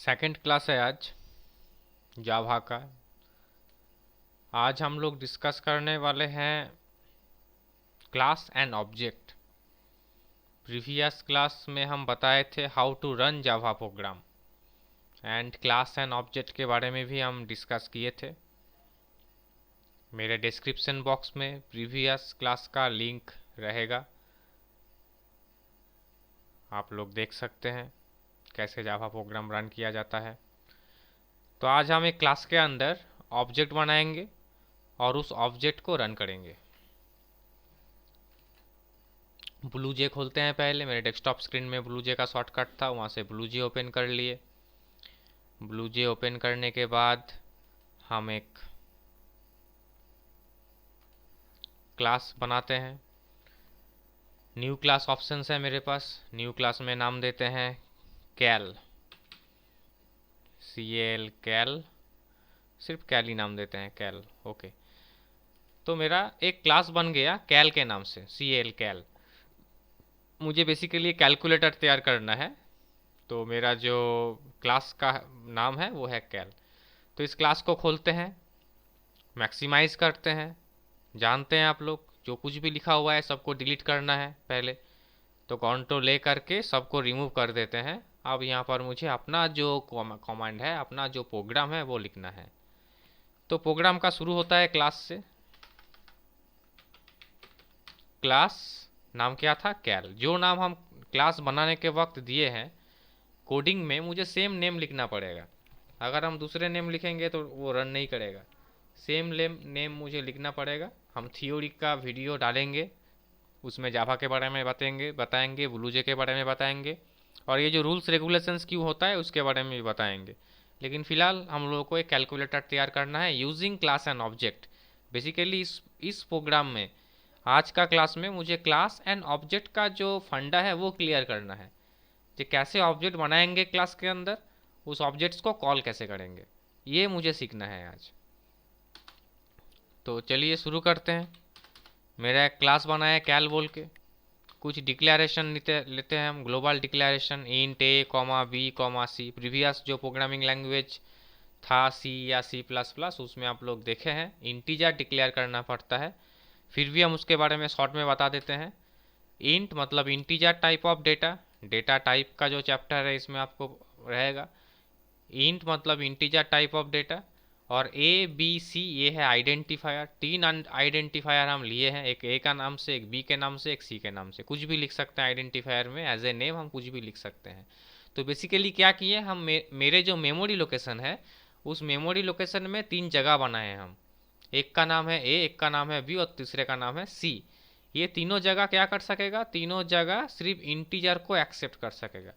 Second class है आज जावा का। आज हम लोग डिस्कस करने वाले हैं class and object. Previous class में हम बताए थे how to run Java program and class and object के बारे में भी हम डिस्कस किए थे। मेरे डिस्क्रिप्शन बॉक्स में प्रीवियस क्लास का लिंक रहेगा, आप लोग देख सकते हैं कैसे जावा प्रोग्राम रन किया जाता है। तो आज हम एक क्लास के अंदर ऑब्जेक्ट बनाएंगे और उस ऑब्जेक्ट को रन करेंगे। ब्लू जे खोलते हैं। पहले मेरे डेस्कटॉप स्क्रीन में ब्लू जे का शॉर्टकट था, वहाँ से ब्लू जे ओपन कर लिए। ब्लू जे ओपन करने के बाद हम एक क्लास बनाते हैं। न्यू क्लास ऑप्शंस है मेरे पास। न्यू क्लास में नाम देते हैं कैल, CAL कैल, सिर्फ कैल ही नाम देते हैं, कैल। ओके, तो मेरा एक क्लास बन गया कैल के नाम से, CAL कैल। मुझे बेसिकली कैलकुलेटर तैयार करना है, तो मेरा जो क्लास का नाम है वो है कैल। तो इस क्लास को खोलते हैं, मैक्सिमाइज करते हैं। जानते हैं आप लोग जो कुछ भी लिखा हुआ है सबको डिलीट करना है पहले, तो कंट्रोल ले करके सबको रिमूव कर देते हैं। अब यहाँ पर मुझे अपना जो कमांड है, अपना जो प्रोग्राम है वो लिखना है। तो प्रोग्राम का शुरू होता है क्लास से। क्लास नाम क्या था? कैल। जो नाम हम क्लास बनाने के वक्त दिए हैं कोडिंग में, मुझे सेम नेम लिखना पड़ेगा। अगर हम दूसरे नेम लिखेंगे तो वो रन नहीं करेगा। सेम नेम मुझे लिखना पड़ेगा। हम थियोरी का वीडियो डालेंगे, उसमें जावा के बारे में बताएंगे, ब्लूजे के बारे में बताएंगे, और ये जो रूल्स रेगुलेशंस क्यों होता है उसके बारे में भी बताएंगे। लेकिन फिलहाल हम लोगों को एक कैलकुलेटर तैयार करना है using class and object. Basically इस प्रोग्राम में, आज का क्लास में, मुझे क्लास एंड ऑब्जेक्ट का जो फंडा है वो क्लियर करना है। कि कैसे ऑब्जेक्ट बनाएंगे क्लास के अंदर, उस ऑब्जेक्ट्स को कॉल कैसे करेंगे, ये मुझे सीखना है आज। तो चलिए शुरू करते हैं। मेरा एक क्लास बना है कैल बोल के। कुछ डिक्लेरेशन लेते हैं हम। ग्लोबल डिक्लेरेशन इंट ए कॉमा बी कॉमा सी। प्रीवियस जो प्रोग्रामिंग लैंग्वेज था सी या C++, उसमें आप लोग देखे हैं इंटीजर डिक्लेयर करना पड़ता है। फिर भी हम उसके बारे में शॉर्ट में बता देते हैं। इंट मतलब integer type of data, data type का जो चैप्टर है इसमें आपको रहेगा। इंट मतलब इंटीजर टाइप ऑफ डेटा, और ABC ये है आइडेंटिफायर। 3 आइडेंटिफायर हम लिए हैं, एक A का नाम से, एक B के नाम से, एक C के नाम से। कुछ भी लिख सकते हैं आइडेंटिफायर में, एज ए नेम हम कुछ भी लिख सकते हैं। तो बेसिकली क्या किए हम, मेरे जो मेमोरी लोकेशन है उस मेमोरी लोकेशन में 3 जगह बनाए हैं हम। एक का नाम है A, एक का नाम है B और तीसरे का नाम है C। ये तीनों जगह क्या कर सकेगा? तीनों जगह सिर्फ इंटीजर को एक्सेप्ट कर सकेगा।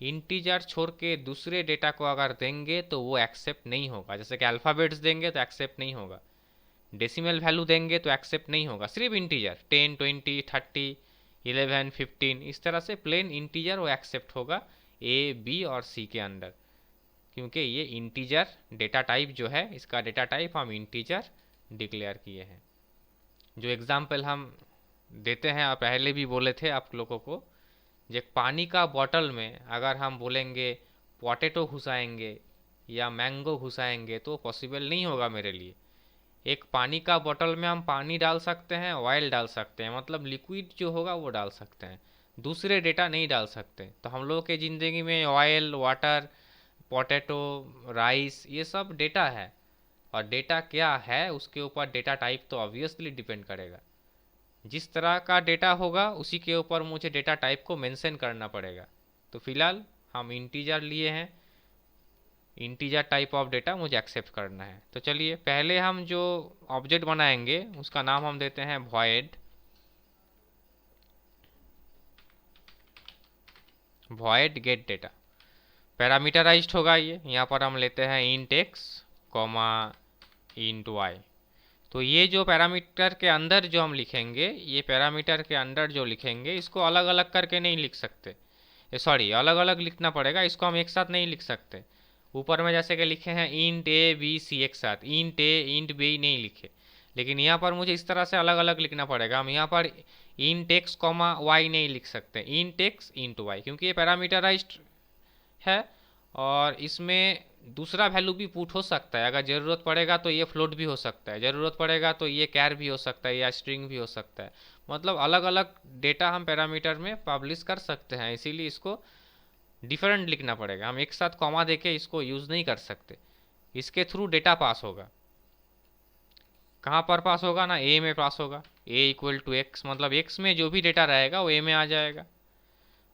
इंटीजर छोड़ के दूसरे डेटा को अगर देंगे तो वो एक्सेप्ट नहीं होगा। जैसे कि अल्फ़ाबेट्स देंगे तो एक्सेप्ट नहीं होगा, डेसिमल वैल्यू देंगे तो एक्सेप्ट नहीं होगा। सिर्फ इंटीजर 10, 20, 30, 11, 15, इस तरह से प्लेन इंटीजर वो एक्सेप्ट होगा A, B और C के अंदर, क्योंकि ये इंटीजर डेटा टाइप जो है, इसका डेटा टाइप हम इंटीजर डिक्लेयर किए हैं। जो एग्जाम्पल हम देते हैं, पहले भी बोले थे आप लोगों को, जो पानी का बॉटल में अगर हम बोलेंगे पोटैटो घुसाएंगे या मैंगो घुसाएंगे तो पॉसिबल नहीं होगा मेरे लिए। एक पानी का बॉटल में हम पानी डाल सकते हैं, ऑयल डाल सकते हैं, मतलब लिक्विड जो होगा वो डाल सकते हैं, दूसरे डेटा नहीं डाल सकते। तो हम लोग के ज़िंदगी में ऑयल, वाटर, पोटैटो, राइस, ये सब डेटा है। और डेटा क्या है उसके ऊपर डेटा टाइप तो ऑब्वियसली डिपेंड करेगा। जिस तरह का डेटा होगा उसी के ऊपर मुझे डेटा टाइप को मेंशन करना पड़ेगा। तो फिलहाल हम इंटीजर लिए हैं, इंटीजर टाइप ऑफ डेटा मुझे एक्सेप्ट करना है। तो चलिए पहले हम जो ऑब्जेक्ट बनाएंगे उसका नाम हम देते हैं void, void get data। Parameterised होगा ये। यहाँ पर हम लेते हैं int x, int y। तो ये जो पैरामीटर के अंदर जो हम लिखेंगे, ये पैरामीटर के अंदर जो लिखेंगे, इसको अलग अलग करके नहीं लिख सकते। सॉरी, अलग अलग लिखना पड़ेगा, इसको हम एक साथ नहीं लिख सकते। ऊपर में जैसे कि लिखे हैं इंट A B C एक साथ, इंट A इंट B नहीं लिखे, लेकिन यहाँ पर मुझे इस तरह से अलग अलग लिखना पड़ेगा। हम यहाँ पर इंट x y नहीं लिख सकते, इंट x इंट y, क्योंकि ये पैरामीटराइज्ड है और इसमें दूसरा वैल्यू भी पुट हो सकता है, अगर ज़रूरत पड़ेगा तो ये फ्लोट भी हो सकता है, ज़रूरत पड़ेगा तो ये कैर भी हो सकता है या स्ट्रिंग भी हो सकता है। मतलब अलग अलग डेटा हम पैरामीटर में पब्लिश कर सकते हैं, इसीलिए इसको डिफरेंट लिखना पड़ेगा। हम एक साथ कॉमा देके इसको यूज़ नहीं कर सकते। इसके थ्रू डेटा पास होगा। कहाँ पर पास होगा ना, ए में पास होगा। ए इक्वल टू एक्स, मतलब एक्स में जो भी डेटा रहेगा वो ए में आ जाएगा,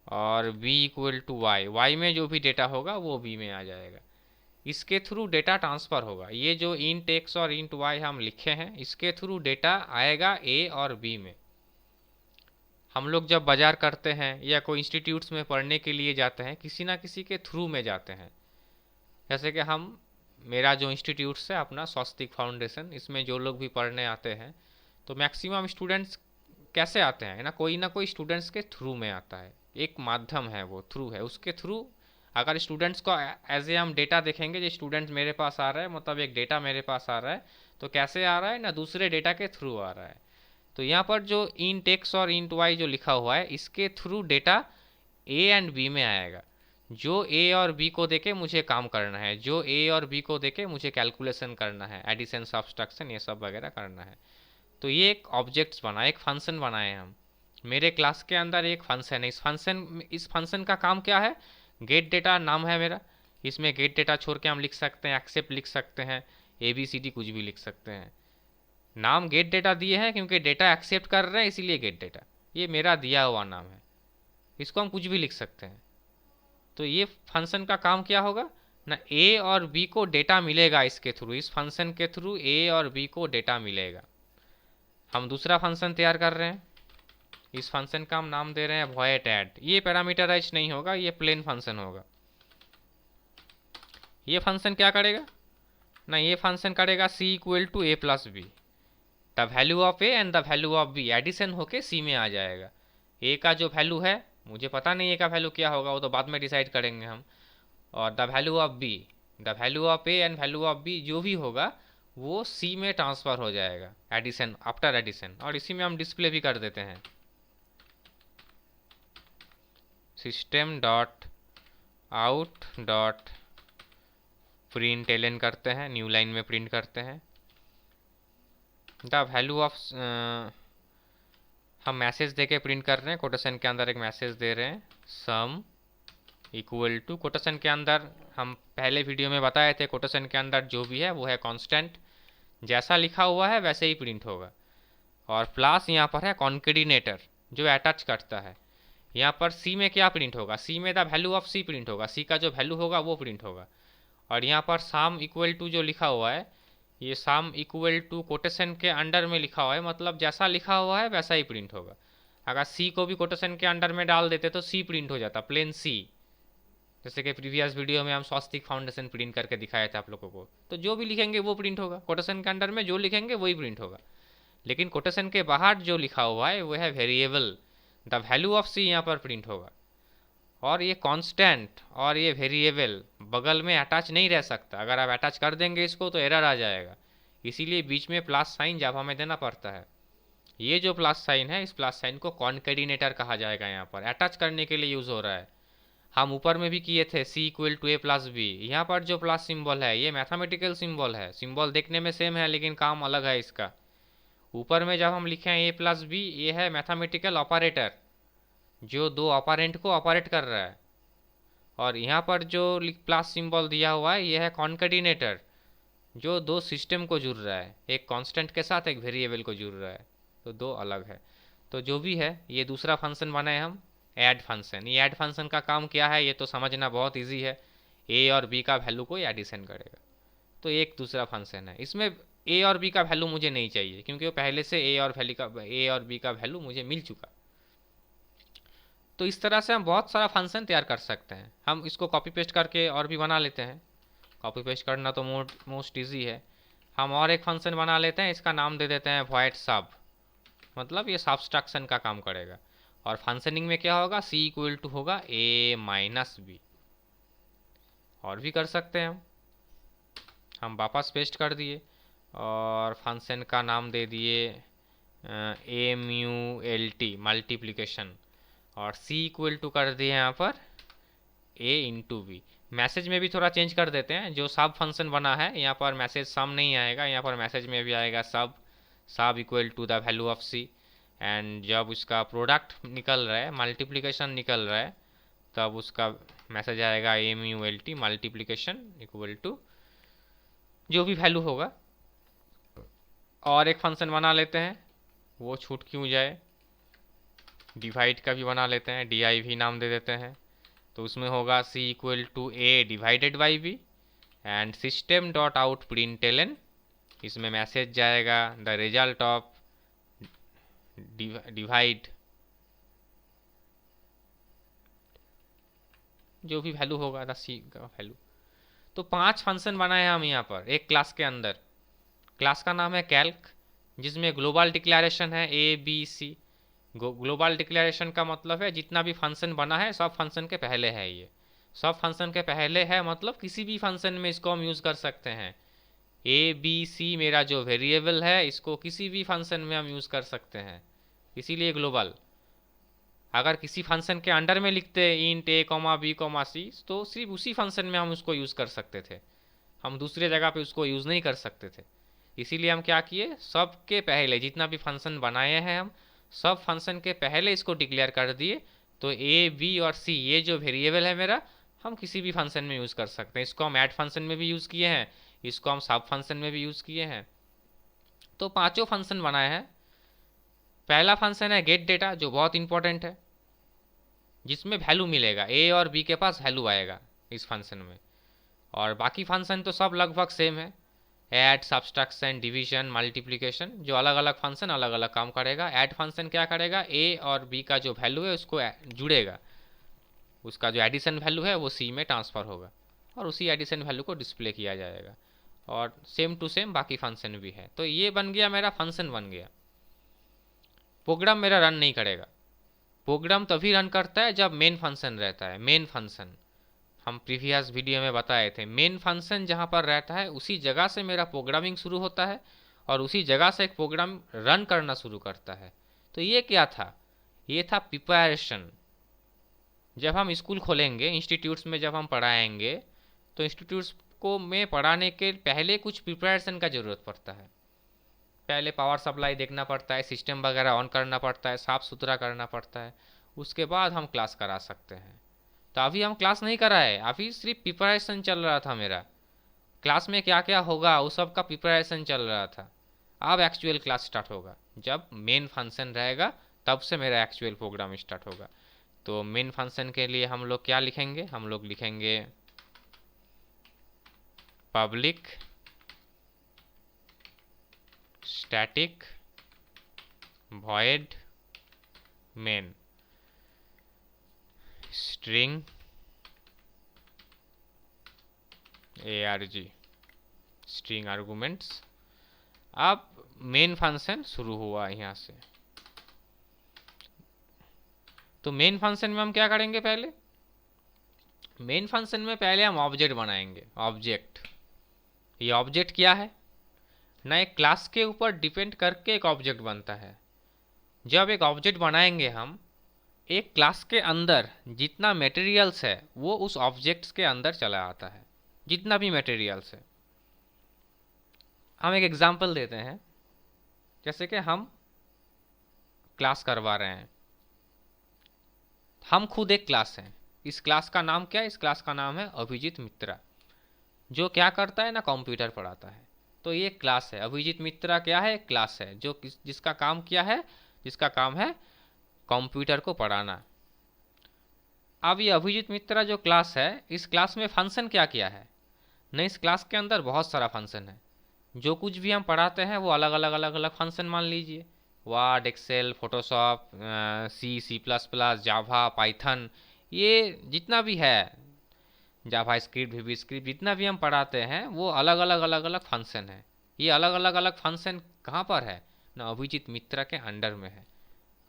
और b equal to Y, Y में जो भी डेटा होगा वो b में आ जाएगा। इसके थ्रू डेटा ट्रांसफ़र होगा। ये जो इंट एक्स और इंट वाई हम लिखे हैं, इसके थ्रू डेटा आएगा a और b में। हम लोग जब बाजार करते हैं या कोई इंस्टीट्यूट्स में पढ़ने के लिए जाते हैं, किसी ना किसी के थ्रू में जाते हैं। जैसे कि मेरा जो इंस्टीट्यूट्स है अपना स्वस्तिक फाउंडेशन, इसमें जो लोग भी पढ़ने आते हैं तो मैक्सिमम स्टूडेंट्स कैसे आते हैं ना कोई स्टूडेंट्स के थ्रू में आता है। एक माध्यम है, वो थ्रू है, उसके थ्रू अगर स्टूडेंट्स को एज ए हम डेटा देखेंगे, जो स्टूडेंट मेरे पास आ रहा है, मतलब एक डेटा मेरे पास आ रहा है, तो कैसे आ रहा है ना, दूसरे डेटा के थ्रू आ रहा है। तो यहाँ पर जो इंट एक्स और इंट वाई जो लिखा हुआ है, इसके through data A and B में आएगा। जो ए और बी को देके मुझे काम करना है, जो ए और बी को देके मुझे कैलकुलेशन करना है, एडिशन सब्सट्रैक्शन ये सब वगैरह करना है। तो ये एक ऑब्जेक्ट्स बना, एक फंक्शन बनाए हम। मेरे क्लास के अंदर एक फंक्शन है। इस फंक्शन का काम क्या है, गेट डेटा नाम है मेरा। इसमें गेट डेटा छोड़ के हम लिख सकते हैं, एक्सेप्ट लिख सकते हैं, ए बी सी डी कुछ भी लिख सकते हैं। नाम गेट डेटा दिए हैं क्योंकि डेटा एक्सेप्ट कर रहे हैं, इसीलिए गेट डेटा, ये मेरा दिया हुआ नाम है। इसको हम कुछ भी लिख सकते हैं। तो ये फंक्शन का काम क्या होगा ना, ए और बी को डेटा मिलेगा इसके थ्रू, इस फंक्शन के थ्रू ए और बी को डेटा मिलेगा। हम दूसरा फंक्शन तैयार कर रहे हैं। इस फंक्शन का हम नाम दे रहे हैं वॉइड ऐड। ये पैरामीटराइज नहीं होगा, ये प्लेन फंक्शन होगा। ये फंक्शन क्या करेगा ना, ये फंक्शन करेगा c equal to A plus B, the value of A and the value of B addition होके c में आ जाएगा। a का जो वैल्यू है, मुझे पता नहीं a का वैल्यू क्या होगा, वो तो बाद में डिसाइड करेंगे हम। और the value of B, the value of A and value of B जो भी होगा वो c में ट्रांसफ़र हो जाएगा, एडिशन, आफ्टर एडिशन। और इसी में हम डिस्प्ले भी कर देते हैं, system dot out dot print ln करते हैं, न्यू लाइन में प्रिंट करते हैं द वैल्यू ऑफ, हम मैसेज देके प्रिंट कर रहे हैं, कोटेशन के अंदर एक मैसेज दे रहे हैं, सम इक्वल टू, कोटेशन के अंदर हम पहले वीडियो में बताए थे, कोटेशन के अंदर जो भी है वो है कांस्टेंट, जैसा लिखा हुआ है वैसे ही प्रिंट होगा। और प्लस यहाँ पर है कॉन्केडिनेटर जो अटैच करता है। यहाँ पर सी में क्या प्रिंट होगा, सी में the value of C print होगा, सी का जो वैल्यू होगा वो प्रिंट होगा। और यहाँ पर सम इक्वल टू जो लिखा हुआ है, ये सम इक्वल टू कोटेशन के अंडर में लिखा हुआ है, मतलब जैसा लिखा हुआ है वैसा ही प्रिंट होगा। अगर सी को भी कोटेशन के अंडर में डाल देते तो सी प्रिंट हो जाता, प्लेन सी। जैसे कि प्रीवियस वीडियो में हम स्वस्तिक फाउंडेशन प्रिंट करके दिखाए थे आप लोगों को, तो जो भी लिखेंगे वो प्रिंट होगा, कोटेशन के अंडर में जो लिखेंगे वही प्रिंट होगा। लेकिन कोटेशन के बाहर जो लिखा हुआ है वो है वेरिएबल, द वैल्यू ऑफ सी यहाँ पर प्रिंट होगा। और ये कांस्टेंट और ये वेरिएबल बगल में अटैच नहीं रह सकता, अगर आप अटैच कर देंगे इसको तो एरर आ जाएगा, इसीलिए बीच में प्लस साइन जावा में देना पड़ता है। ये जो प्लस साइन है, इस प्लस साइन को कॉन्केडिनेटर कहा जाएगा, यहाँ पर अटैच करने के लिए यूज़ हो रहा है। हम ऊपर में भी किए थे c equal to A plus B, यहाँ पर जो प्लस सिंबल है ये मैथमेटिकल सिंबल है, सिंबल देखने में सेम है लेकिन काम अलग है इसका। ऊपर में जब हम लिखे हैं ए प्लस बी, ये है मैथमेटिकल ऑपरेटर जो दो ऑपरेंट को ऑपरेट कर रहा है। और यहाँ पर जो प्लस सिंबल दिया हुआ है ये है कॉन्केडिनेटर जो दो सिस्टम को जुड़ रहा है, एक कांस्टेंट के साथ एक वेरिएबल को जुड़ रहा है, तो दो अलग है। तो जो भी है, ये दूसरा फंक्शन बनाए हम, ऐड फंक्शन। ये ऐड फंक्शन का काम क्या है ये तो समझना बहुत इजी है, ए और बी का वैल्यू को एडिशन करेगा। तो एक दूसरा फंक्शन है, इसमें ए और बी का वैल्यू मुझे नहीं चाहिए क्योंकि वो पहले से ए और बी का वैल्यू मुझे मिल चुका। तो इस तरह से हम बहुत सारा फंक्शन तैयार कर सकते हैं। हम इसको कॉपी पेस्ट करके और भी बना लेते हैं, कॉपी पेस्ट करना तो मोस्ट ईजी है। हम और एक फंक्शन बना लेते हैं, इसका नाम दे देते हैं वॉइड सब, मतलब ये सब्सट्रैक्शन का काम करेगा। और फंक्शनिंग में क्या होगा, c इक्वल टू होगा a माइनस बी। और भी कर सकते हैं हम वापस पेस्ट कर दिए और फंक्शन का नाम दे दिए mult मल्टीप्लिकेशन, और c इक्वल टू कर दिए यहाँ पर a इंटू बी। मैसेज में भी थोड़ा चेंज कर देते हैं। जो सब फंक्शन बना है यहाँ पर मैसेज सम नहीं आएगा, यहाँ पर मैसेज में भी आएगा sub, sub equal to the value of C. And जब उसका प्रोडक्ट निकल रहा है, मल्टीप्लिकेशन निकल रहा है, तब उसका मैसेज आएगा MULT मल्टीप्लिकेशन इक्वल टू जो भी वैल्यू होगा। और एक फंक्शन बना लेते हैं, वो छूट क्यों जाए, डिवाइड का भी बना लेते हैं, DIV नाम दे देते हैं। तो उसमें होगा C equal to A divided by B and system dot out println, इसमें मैसेज जाएगा द रिजल्ट ऑफ डिवाइड, जो भी वैल्यू होगा द C का वैल्यू। तो 5 फंक्शन बनाए हम यहाँ पर एक क्लास के अंदर। क्लास का नाम है कैल्क, जिसमें ग्लोबल डिक्लेरेशन है ABC। ग्लोबल डिक्लेरेशन का मतलब है जितना भी फंक्शन बना है सब फंक्शन के पहले है, ये सब फंक्शन के पहले है, मतलब किसी भी फंक्शन में इसको हम यूज़ कर सकते हैं। ABC मेरा जो वेरिएबल है, इसको किसी भी फंक्शन में हम यूज़ कर सकते हैं, इसीलिए ग्लोबल। अगर किसी फंक्शन के अंडर में लिखते इंट A, B, C, तो सिर्फ उसी फंक्शन में हम उसको यूज़ कर सकते थे, हम दूसरे जगह पे उसको यूज़ नहीं कर सकते थे। इसीलिए हम क्या किए, सब के पहले जितना भी फंक्शन बनाए हैं हम सब फंक्शन के पहले इसको डिक्लेयर कर दिए। तो A, B और C ये जो वेरिएबल है मेरा, हम किसी भी फंक्शन में यूज़ कर सकते हैं। इसको हम ऐड फंक्शन में भी यूज़ किए हैं, इसको हम सब फंक्शन में भी यूज़ किए हैं। तो पांचों फंक्शन बनाए हैं। पहला फंक्शन है गेट डेटा, जो बहुत इंपॉर्टेंट है, जिसमें वैल्यू मिलेगा, A और B के पास वैल्यू आएगा इस फंक्शन में। और बाकी फंक्शन तो सब लगभग सेम है, ऐड, सब्सट्रैक्शन, डिवीजन, मल्टीप्लिकेशन, जो अलग अलग फंक्शन अलग अलग काम करेगा। ऐड फंक्शन क्या करेगा, A और B का जो वैल्यू है उसको जुड़ेगा, उसका जो एडिशन वैल्यू है वो C में ट्रांसफ़र होगा और उसी एडिशन वैल्यू को डिस्प्ले किया जाएगा। और सेम टू सेम बाकी फंक्शन भी है। तो ये बन गया मेरा फंक्शन बन गया। प्रोग्राम मेरा रन नहीं करेगा, प्रोग्राम तभी रन करता है जब मेन फंक्शन रहता है। मेन फंक्शन हम प्रीवियस वीडियो में बताए थे, मेन फंक्शन जहाँ पर रहता है उसी जगह से मेरा प्रोग्रामिंग शुरू होता है और उसी जगह से एक प्रोग्राम रन करना शुरू करता है। तो ये क्या था, ये था प्रिपरेशन। जब हम स्कूल खोलेंगे, इंस्टीट्यूट्स में जब हम पढ़ाएंगे, तो इंस्टीट्यूट्स को में पढ़ाने के पहले कुछ प्रिपरेशन का ज़रूरत पड़ता है। पहले पावर सप्लाई देखना पड़ता है, सिस्टम वगैरह ऑन करना पड़ता है, साफ़ सुथरा करना पड़ता है, उसके बाद हम क्लास करा सकते हैं। तो अभी हम क्लास नहीं कराए, अभी सिर्फ प्रिपरेशन चल रहा था मेरा। क्लास में क्या क्या होगा उस सब का प्रिपरेशन चल रहा था। अब एक्चुअल क्लास स्टार्ट होगा, जब मेन फंक्शन रहेगा तब से मेरा एक्चुअल प्रोग्राम स्टार्ट होगा। तो मेन फंक्शन के लिए हम लोग क्या लिखेंगे, हम लोग लिखेंगे public static void main string arg string arguments। अब मेन फंक्शन शुरू हुआ यहाँ से। तो मेन फंक्शन में हम क्या करेंगे, पहले मेन फंक्शन में पहले हम ऑब्जेक्ट बनाएंगे। ऑब्जेक्ट, ये ऑब्जेक्ट क्या है ना, एक क्लास के ऊपर डिपेंड करके एक ऑब्जेक्ट बनता है। जब एक ऑब्जेक्ट बनाएंगे हम, एक क्लास के अंदर जितना मटेरियल्स है वो उस ऑब्जेक्ट्स के अंदर चला आता है, जितना भी मटेरियल्स है। हम एक एग्जांपल देते हैं, जैसे कि हम क्लास करवा रहे हैं, हम खुद एक क्लास हैं। इस क्लास का नाम क्या है, इस क्लास का नाम है अभिजीत मित्रा, जो क्या करता है ना, कंप्यूटर पढ़ाता है। तो ये क्लास है, अभिजीत मित्रा क्या है, क्लास है, जो जिसका काम क्या है, जिसका काम है कंप्यूटर को पढ़ाना। अब ये अभिजीत मित्रा जो क्लास है, इस क्लास में फंक्शन क्या किया है ना, इस क्लास के अंदर बहुत सारा फंक्शन है। जो कुछ भी हम पढ़ाते हैं वो अलग अलग अलग अलग फंक्शन मान लीजिए, वर्ड, एक्सेल, फोटोशॉप, C++, जावा, पाइथन, ये जितना भी है, जावा स्क्रिप्ट, वीबी स्क्रिप्ट, जितना भी हम पढ़ाते हैं वो अलग अलग अलग अलग फंक्शन है। ये अलग अलग अलग फंक्शन कहाँ पर है ना, अभिजीत मित्रा के अंडर में है।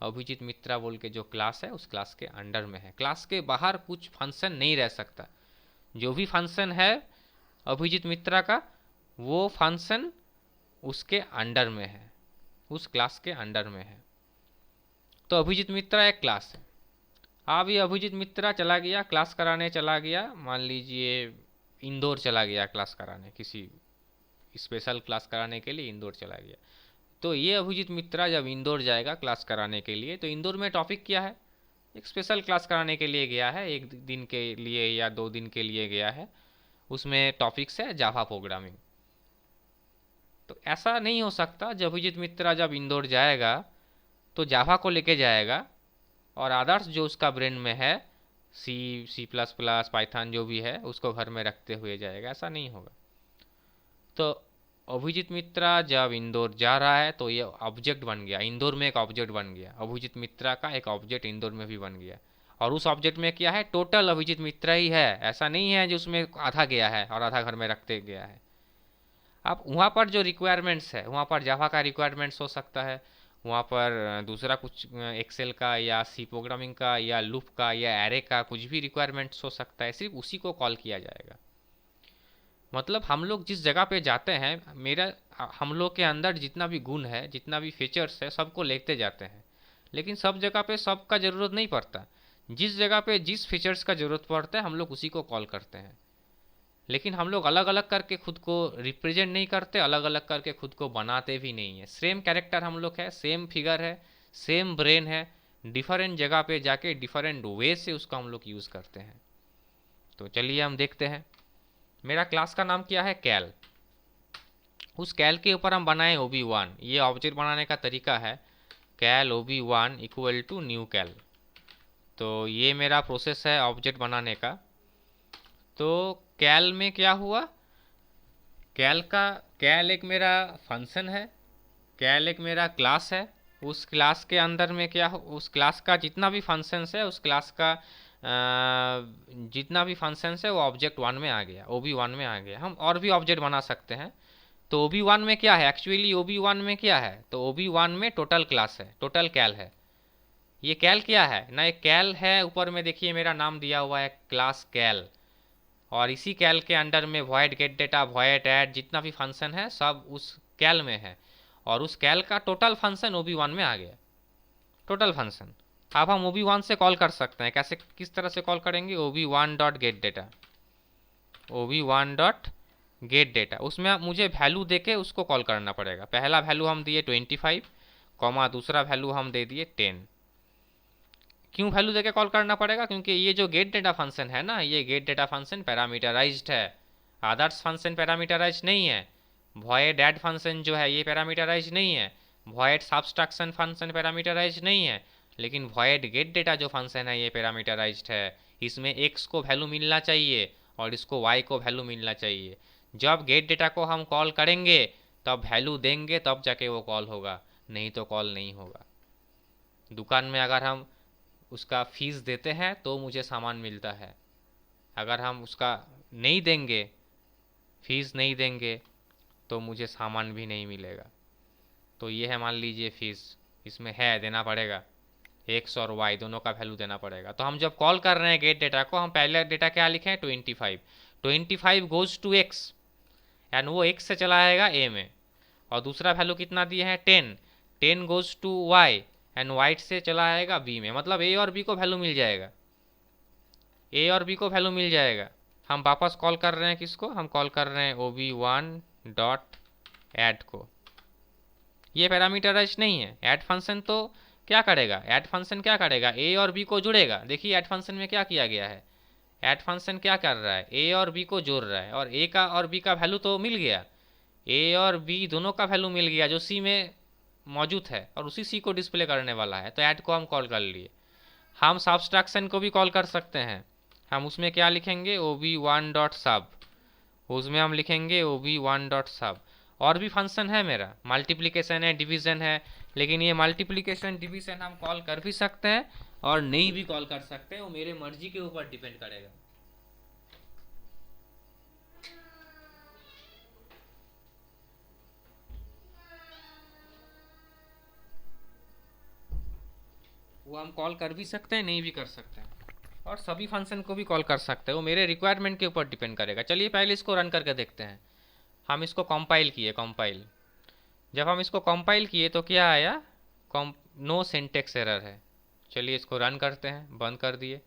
अभिजीत मित्रा बोल के जो क्लास है उस क्लास के अंडर में है। क्लास के बाहर कुछ फंक्शन नहीं रह सकता। जो भी फंक्शन है अभिजीत मित्रा का, वो फंक्शन उसके अंडर में है, उस क्लास के अंडर में है। तो अभिजीत मित्रा एक क्लास है। अब ये अभिजीत मित्रा चला गया क्लास कराने, चला गया मान लीजिए इंदौर चला गया क्लास कराने, किसी स्पेशल क्लास कराने के लिए इंदौर चला गया। तो ये अभिजीत मित्रा जब इंदौर जाएगा क्लास कराने के लिए, तो इंदौर में टॉपिक क्या है, एक स्पेशल क्लास कराने के लिए गया है, एक दिन के लिए या 2 दिन के लिए गया है, उसमें टॉपिक्स है जावा प्रोग्रामिंग। तो ऐसा नहीं हो सकता, जब अभिजीत मित्रा जब इंदौर जाएगा तो जावा को लेके जाएगा और आदर्श जो उसका ब्रेन में है C++, पाइथन जो भी है उसको घर में रखते हुए जाएगा, ऐसा नहीं होगा। तो अभिजीत मित्रा जब इंदौर जा रहा है तो ये ऑब्जेक्ट बन गया, इंदौर में एक ऑब्जेक्ट बन गया, अभिजीत मित्रा का एक ऑब्जेक्ट इंदौर में भी बन गया। और उस ऑब्जेक्ट में क्या है, टोटल अभिजीत मित्रा ही है, ऐसा नहीं है जो उसमें आधा गया है और आधा घर में रखते गया है। अब वहाँ पर जो रिक्वायरमेंट्स है, वहाँ पर जावा का रिक्वायरमेंट्स हो सकता है, वहाँ पर दूसरा कुछ एक्सेल का या सी प्रोग्रामिंग का या लूप का या एरे का कुछ भी रिक्वायरमेंट्स हो सकता है, सिर्फ उसी को कॉल किया जाएगा। मतलब हम लोग जिस जगह पे जाते हैं, मेरा हम लोग के अंदर जितना भी गुण है, जितना भी फीचर्स है, सबको लेते जाते हैं, लेकिन सब जगह पे सबका ज़रूरत नहीं पड़ता। जिस जगह पे जिस फीचर्स का ज़रूरत पड़ता है हम लोग उसी को कॉल करते हैं। लेकिन हम लोग अलग अलग करके खुद को रिप्रेजेंट नहीं करते, अलग अलग करके खुद को बनाते भी नहीं है। सेम कैरेक्टर हम लोग है, सेम फिगर है, सेम ब्रेन है, डिफरेंट जगह पे जाके डिफरेंट वे से उसका हम लोग यूज़ करते हैं। तो चलिए हम देखते हैं। मेरा क्लास का नाम क्या है, कैल। उस कैल के ऊपर हम बनाए OB1। ये ऑब्जेक्ट बनाने का तरीका है, कैल OB1 इक्वल टू न्यू कैल। तो ये मेरा प्रोसेस है ऑब्जेक्ट बनाने का। तो कैल में क्या हुआ, कैल एक मेरा फंक्शन है, कैल एक मेरा क्लास है। उस क्लास के अंदर में क्या हो, उस क्लास का जितना भी फंक्शंस है, उस क्लास का जितना भी फंक्शंस है वो ऑब्जेक्ट 1 में आ गया, OB1 में आ गया। हम और भी ऑब्जेक्ट बना सकते हैं। तो OB1 में क्या है, एक्चुअली OB1 में क्या है, तो OB1 में टोटल क्लास है, टोटल कैल है। ये कैल क्या है ना, एक कैल है, ऊपर में देखिए मेरा नाम दिया हुआ है क्लास कैल। और इसी कैल के अंडर में void gate data, void add, जितना भी फंक्शन है सब उस कैल में है। और उस कैल का टोटल फंक्शन OB1 में आ गया, टोटल फंक्शन। अब हम OB1 से कॉल कर सकते हैं, कैसे, किस तरह से कॉल करेंगे, OB1 dot gate data, OB1 dot gate data. उसमें मुझे वैल्यू देके उसको कॉल करना पड़ेगा। पहला वैल्यू हम दिए 25, कॉमा दूसरा वैल्यू हम दे दिए 10। क्यों वैल्यू देके कॉल करना पड़ेगा, क्योंकि ये जो गेट डेटा फंक्शन है ना, ये गेट डेटा फंक्शन पैरामीटराइज्ड है, आदर्श फंक्शन पैरामीटराइज्ड नहीं है। वॉइड ऐड फंक्शन जो है ये पैरामीटराइज्ड नहीं है, वॉइड सब्सट्रैक्शन फंक्शन पैरामीटराइज्ड नहीं है। लेकिन वॉइड गेट डेटा जो फंक्शन है ये पैरामीटराइज्ड है। इसमें x को वैल्यू मिलना चाहिए और इसको y को वैल्यू मिलना चाहिए। जब गेट डेटा को हम कॉल करेंगे तब वैल्यू देंगे, तब जाके वो कॉल होगा, नहीं तो कॉल नहीं होगा। दुकान में अगर हम उसका फीस देते हैं तो मुझे सामान मिलता है, अगर हम उसका नहीं देंगे, फीस नहीं देंगे, तो मुझे सामान भी नहीं मिलेगा। तो ये है मान लीजिए फीस, इसमें है देना पड़ेगा, x और y दोनों का वैल्यू देना पड़ेगा। तो हम जब कॉल कर रहे हैं गेट डेटा को, हम पहले डेटा क्या लिखे हैं 25, 25 गोज टू x, एंड वो x से चला आएगा a में। और दूसरा वैल्यू कितना दिए हैं 10, 10 goes to y and white से चला आएगा b में। मतलब a और b को वैल्यू मिल जाएगा, a और b को वैल्यू मिल जाएगा। हम वापस कॉल कर रहे हैं किसको, हम कॉल कर रहे हैं OB1 डॉट ऐड को। ये पैरामीटराइज नहीं है। ऐड फंक्शन तो क्या करेगा, ऐड फंक्शन क्या करेगा, a और b को जुड़ेगा। देखिए ऐड फंक्शन में क्या किया गया है, ऐड फंक्शन क्या कर रहा है, a और b को जोड़ रहा है, और a का और b का वैल्यू तो मिल गया, a और b दोनों का वैल्यू मिल गया जो c में मौजूद है, और उसी c को डिस्प्ले करने वाला है। तो ऐड को हम कॉल कर लिए। हम सब्सट्रैक्शन को भी कॉल कर सकते हैं। हम उसमें क्या लिखेंगे, OB1 डॉट सब, उसमें हम लिखेंगे OB1 डॉट सब। और भी फंक्शन है मेरा, मल्टीप्लिकेशन है, डिवीज़न है, लेकिन ये मल्टीप्लिकेशन डिवीज़न हम कॉल कर भी सकते हैं और नहीं भी कॉल कर सकते हैं, वो मेरे मर्जी के ऊपर डिपेंड करेगा। वो हम कॉल कर भी सकते हैं, नहीं भी कर सकते हैं, और सभी फंक्शन को भी कॉल कर सकते हैं, वो मेरे रिक्वायरमेंट के ऊपर डिपेंड करेगा। चलिए पहले इसको रन करके देखते हैं। हम इसको कंपाइल किए, कंपाइल, जब हम इसको कंपाइल किए तो क्या आया, नो सिंटेक्स एरर है। चलिए इसको रन करते हैं, बंद कर दिए।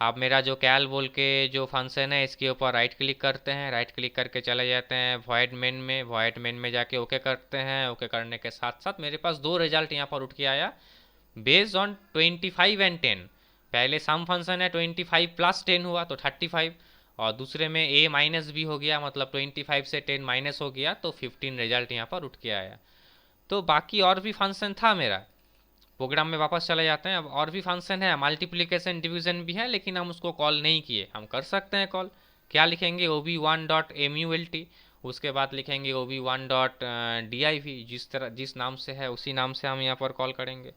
आप मेरा जो कैल बोल के जो फंक्शन है इसके ऊपर राइट क्लिक करते हैं, राइट क्लिक करके चले जाते हैं वॉइड मेन में, वॉइड मेन में जाके ओके करते हैं। ओके करने के साथ साथ मेरे पास दो रिजल्ट यहाँ पर उठ के आया बेस्ड ऑन 25 एंड 10। पहले सम फंक्शन है 25 प्लस 10 हुआ तो 35, और दूसरे में a माइनस भी हो गया, मतलब 25 से 10 माइनस हो गया तो 15 रिजल्ट यहाँ पर उठ के आया। तो बाकी और भी फंक्शन था मेरा, प्रोग्राम में वापस चले जाते हैं। अब और भी फंक्शन है, मल्टीप्लिकेशन डिवीजन भी है, लेकिन हम उसको कॉल नहीं किए। हम कर सकते हैं कॉल, क्या लिखेंगे ob1.mult, उसके बाद लिखेंगे ob1.div, जिस नाम से है उसी नाम से हम यहाँ पर कॉल करेंगे।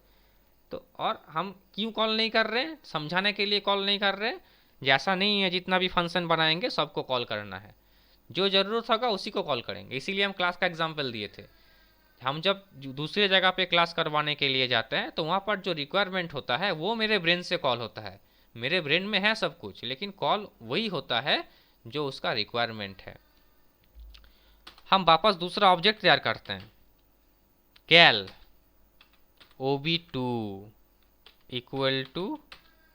तो और हम क्यों कॉल नहीं कर रहे हैं, समझाने के लिए कॉल नहीं कर रहे हैं। जैसा नहीं है जितना भी फंक्शन बनाएंगे सबको कॉल करना है, जो ज़रूरत होगा उसी को कॉल करेंगे। इसीलिए हम क्लास का एग्जाम्पल दिए थे। हम जब दूसरे जगह पे क्लास करवाने के लिए जाते हैं तो वहाँ पर जो रिक्वायरमेंट होता है वो मेरे ब्रेन से कॉल होता है। मेरे ब्रेन में है सब कुछ, लेकिन कॉल वही होता है जो उसका रिक्वायरमेंट है। हम वापस दूसरा ऑब्जेक्ट तैयार करते हैं, कैल ob2 इक्वल टू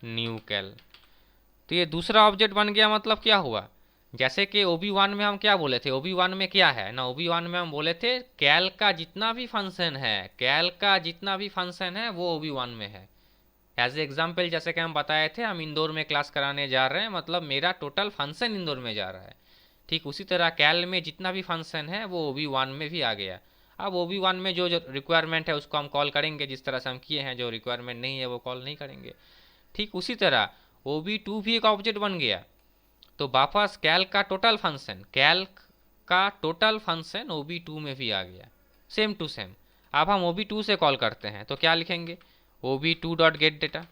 न्यू कैल। तो ये दूसरा ऑब्जेक्ट बन गया। मतलब क्या हुआ, जैसे कि ob1 में हम क्या बोले थे, ob1 में क्या है ना, ob1 में हम बोले थे कैल का जितना भी फंक्शन है, कैल का जितना भी फंक्शन है वो ob1 में है। एज ए एग्जाम्पल जैसे कि हम बताए थे, हम इंदौर में क्लास कराने जा रहे हैं, मतलब मेरा टोटल फंक्शन इंदौर में जा रहा है। ठीक उसी तरह कैल में जितना भी फंक्शन है वो ob1 में भी आ गया। अब ob1 में जो रिक्वायरमेंट है उसको हम कॉल करेंगे, जिस तरह से हम किए हैं। जो रिक्वायरमेंट नहीं है वो कॉल नहीं करेंगे। ठीक उसी तरह ob2 भी एक ऑब्जेक्ट बन गया। तो वापस कैल का टोटल फंक्शन, कैल का टोटल फंक्शन ob2 में भी आ गया, सेम टू सेम। अब हम ob2 से कॉल करते हैं तो क्या लिखेंगे, ob2.getData।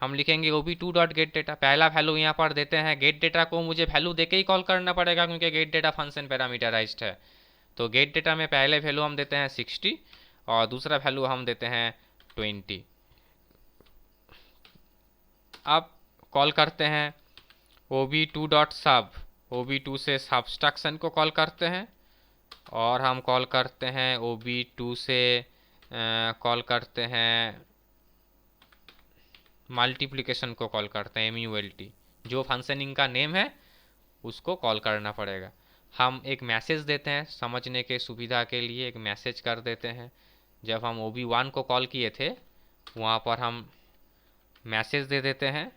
हम लिखेंगे ob2.getData। पहला वैल्यू यहाँ पर देते हैं, गेट डेटा को मुझे वैल्यू देके ही कॉल करना पड़ेगा क्योंकि गेट डेटा फंक्शन पैरामीटराइज्ड है। तो गेट डेटा में पहले वैल्यू हम देते हैं 60 और दूसरा वैल्यू हम देते हैं 20। अब कॉल करते हैं ob2.sub, ob2 से सब्सट्रैक्शन को कॉल करते हैं, और हम कॉल करते हैं ob2 से कॉल करते हैं मल्टीप्लिकेशन को कॉल करते हैं mult। जो फंक्शनिंग का नेम है उसको कॉल करना पड़ेगा। हम एक मैसेज देते हैं, समझने के सुविधा के लिए एक मैसेज कर देते हैं। जब हम ob1 को कॉल किए थे वहाँ पर हम मैसेज दे देते हैं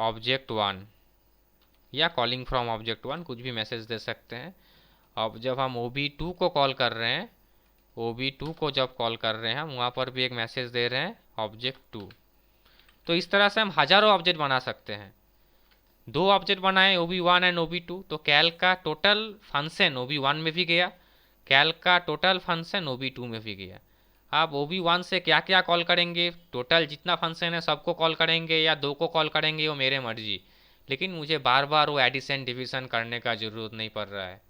object1 या कॉलिंग फ्रॉम object1, कुछ भी मैसेज दे सकते हैं। अब जब हम ob2 को कॉल कर रहे हैं, ob2 को जब कॉल कर रहे हैं हम वहाँ पर भी एक मैसेज दे रहे हैं object2। तो इस तरह से हम हजारों ऑब्जेक्ट बना सकते हैं। दो ऑब्जेक्ट बनाए ob1 एंड ob2, तो कैल का टोटल फंक्शन ob1 में भी गया, कैल का टोटल फंक्शन ob2 में भी गया। आप ob1 से क्या क्या कॉल करेंगे, टोटल जितना फंक्शन है सबको कॉल करेंगे या दो को कॉल करेंगे वो मेरे मर्जी, लेकिन मुझे बार बार वो एडिशन डिवीज़न करने का ज़रूरत नहीं पड़ रहा है।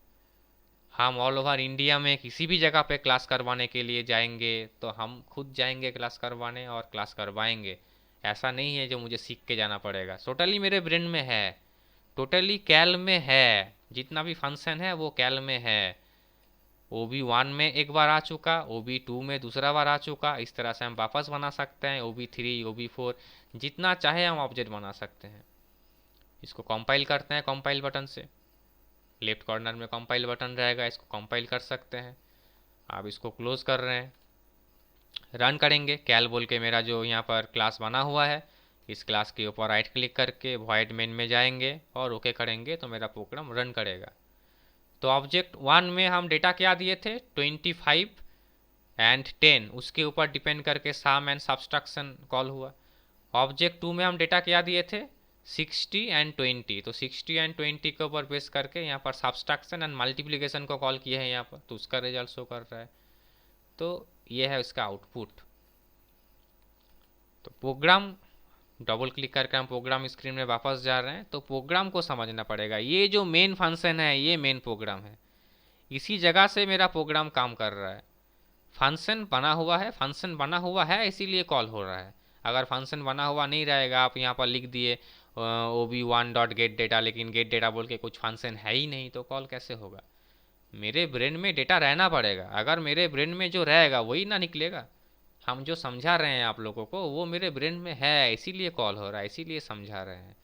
हम ऑल ओवर इंडिया में किसी भी जगह पे क्लास करवाने के लिए जाएंगे तो हम खुद जाएंगे क्लास करवाने और क्लास करवाएंगे। ऐसा नहीं है जो मुझे सीख के जाना पड़ेगा, टोटली मेरे ब्रेन में है, टोटली कैल में है। जितना भी फंक्शन है वो कैल में है। ob1 में एक बार आ चुका, ob2 में दूसरा बार आ चुका। इस तरह से हम वापस बना सकते हैं ob3 ob4, जितना चाहे हम ऑब्जेक्ट बना सकते हैं। इसको कंपाइल करते हैं कंपाइल बटन से, लेफ्ट कॉर्नर में कंपाइल बटन रहेगा, इसको कंपाइल कर सकते हैं। आप इसको क्लोज कर रहे हैं, रन करेंगे। कैल बोल के मेरा जो यहाँ पर क्लास बना हुआ है, इस क्लास के ऊपर राइट क्लिक करके वॉइड मेन में जाएंगे और ओके करेंगे तो मेरा प्रोग्राम रन करेगा। तो ऑब्जेक्ट 1 में हम डेटा क्या दिए थे, 25 एंड 10, उसके ऊपर डिपेंड करके सम एंड सब्सट्रैक्शन कॉल हुआ। ऑब्जेक्ट 2 में हम डेटा क्या दिए थे, 60 एंड 20, तो 60 एंड 20 के ऊपर बेस करके यहाँ पर सब्सट्रैक्शन एंड मल्टीप्लिकेशन को कॉल किया है यहाँ पर, तो उसका रिजल्ट शो कर रहा है। तो ये है इसका आउटपुट। तो प्रोग्राम डबल क्लिक करके हम प्रोग्राम स्क्रीन में वापस जा रहे हैं। तो प्रोग्राम को समझना पड़ेगा, ये जो मेन फंक्शन है ये मेन प्रोग्राम है, इसी जगह से मेरा प्रोग्राम काम कर रहा है। फंक्शन बना हुआ है, फंक्शन बना हुआ है इसीलिए कॉल हो रहा है। अगर फंक्शन बना हुआ नहीं रहेगा, आप यहाँ पर लिख दिए ob1.getData, लेकिन गेट डेटा बोल के कुछ फंक्शन है ही नहीं, तो कॉल कैसे होगा। मेरे ब्रेन में डेटा रहना पड़ेगा, अगर मेरे ब्रेन में जो रहेगा वही ना निकलेगा। हम जो समझा रहे हैं आप लोगों को वो मेरे ब्रेन में है, इसीलिए कॉल हो रहा है, इसीलिए समझा रहे हैं।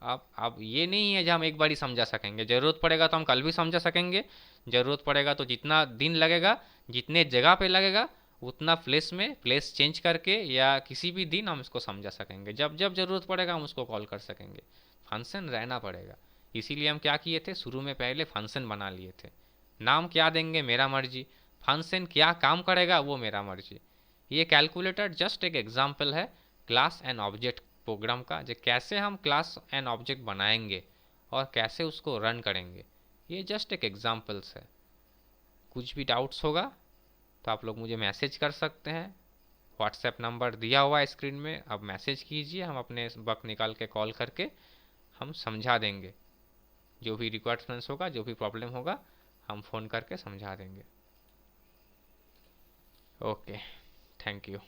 अब ये नहीं है जो हम एक बार ही समझा सकेंगे, ज़रूरत पड़ेगा तो हम कल भी समझा सकेंगे, ज़रूरत पड़ेगा तो जितना दिन लगेगा, जितने जगह पे लगेगा, उतना प्लेस में प्लेस चेंज करके या किसी भी दिन हम इसको समझा सकेंगे। जब जब ज़रूरत पड़ेगा हम उसको कॉल कर सकेंगे। फंक्शन रहना पड़ेगा। इसीलिए हम क्या किए थे, शुरू में पहले फंक्शन बना लिए थे। नाम क्या देंगे मेरा मर्जी, फंक्शन क्या काम करेगा वो मेरा मर्जी। ये कैलकुलेटर जस्ट एक एग्जाम्पल है क्लास एंड ऑब्जेक्ट प्रोग्राम का, जो कैसे हम क्लास एंड ऑब्जेक्ट बनाएंगे और कैसे उसको रन करेंगे। ये जस्ट एक एग्जाम्पल्स है। कुछ भी डाउट्स होगा तो आप लोग मुझे मैसेज कर सकते हैं। व्हाट्सएप नंबर दिया हुआ है स्क्रीन में, अब मैसेज कीजिए, हम अपने वक्त निकाल के कॉल करके हम समझा देंगे। जो भी रिक्वायरमेंट्स होगा, जो भी प्रॉब्लम होगा, हम फ़ोन करके समझा देंगे। Okay, thank you.